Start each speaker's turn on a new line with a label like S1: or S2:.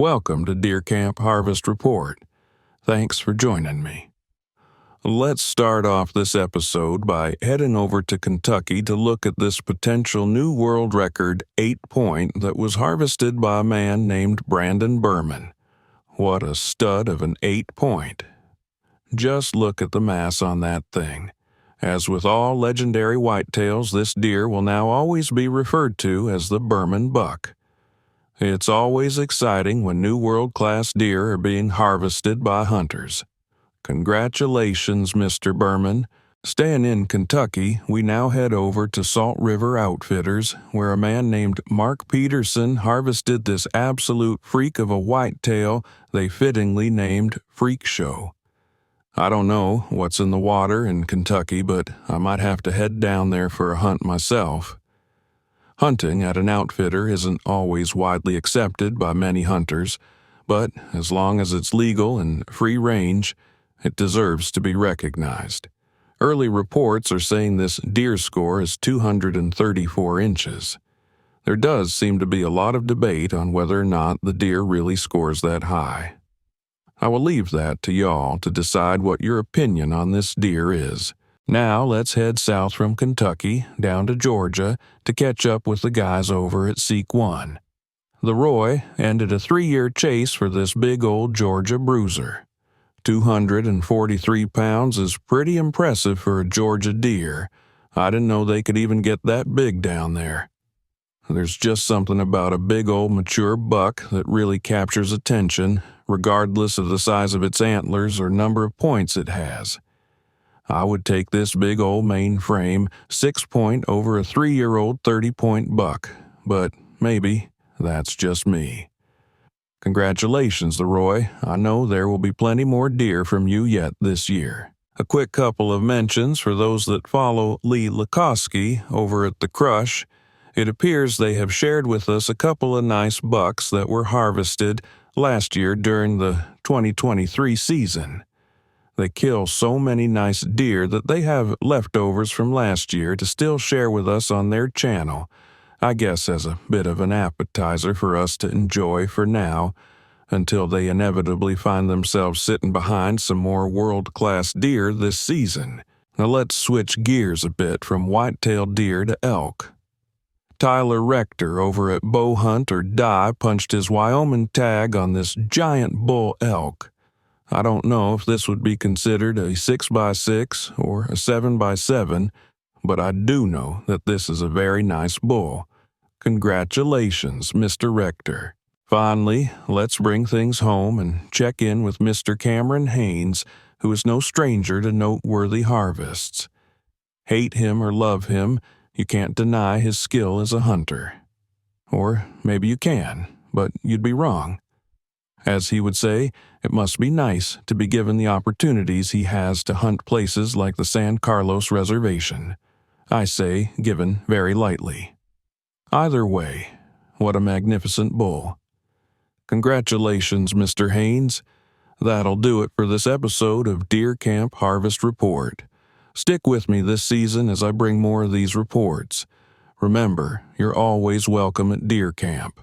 S1: Welcome to Deer Camp Harvest Report. Thanks for joining me. Let's start off this episode by heading over to Kentucky to look at this potential new world record 8-point that was harvested by a man named Brandon Berman. What a stud of an 8-point. Just look at the mass on that thing. As with all legendary whitetails, this deer will now always be referred to as the Berman buck. It's always exciting when new world-class deer are being harvested by hunters. Congratulations, Mr. Berman. Staying in Kentucky, we now head over to Salt River Outfitters, where a man named Mark Peterson harvested this absolute freak of a whitetail they fittingly named Freak Show. I don't know what's in the water in Kentucky, but I might have to head down there for a hunt myself. Hunting at an outfitter isn't always widely accepted by many hunters, but as long as it's legal and free range, it deserves to be recognized. Early reports are saying this deer score is 234 inches. There does seem to be a lot of debate on whether or not the deer really scores that high. I will leave that to y'all to decide what your opinion on this deer is. Now let's head south from Kentucky down to Georgia to catch up with the guys over at Seek One. The Roy ended a 3-year chase for this big old Georgia bruiser. 243 pounds is pretty impressive for a Georgia deer. I didn't know they could even get that big down there. There's just something about a big old mature buck that really captures attention, regardless of the size of its antlers or number of points it has. I would take this big old mainframe 6-point over a 3-year-old 30-point buck, but maybe that's just me. Congratulations, Leroy. I know there will be plenty more deer from you yet this year. A quick couple of mentions for those that follow Lee Lakosky over at The Crush. It appears they have shared with us a couple of nice bucks that were harvested last year during the 2023 season. They kill so many nice deer that they have leftovers from last year to still share with us on their channel, I guess as a bit of an appetizer for us to enjoy for now, until they inevitably find themselves sitting behind some more world-class deer this season. Now let's switch gears a bit from white-tailed deer to elk. Tyler Rector over at Bow Hunt or Die punched his Wyoming tag on this giant bull elk. I don't know if this would be considered a 6x6 or a 7x7, but I do know that this is a very nice bull. Congratulations, Mr. Rector. Finally, let's bring things home and check in with Mr. Cameron Haynes, who is no stranger to noteworthy harvests. Hate him or love him, you can't deny his skill as a hunter. Or maybe you can, but you'd be wrong. As he would say, it must be nice to be given the opportunities he has to hunt places like the San Carlos Reservation. I say given very lightly. Either way, what a magnificent bull. Congratulations, Mr. Haynes. That'll do it for this episode of Deer Camp Harvest Report. Stick with me this season as I bring more of these reports. Remember, you're always welcome at Deer Camp.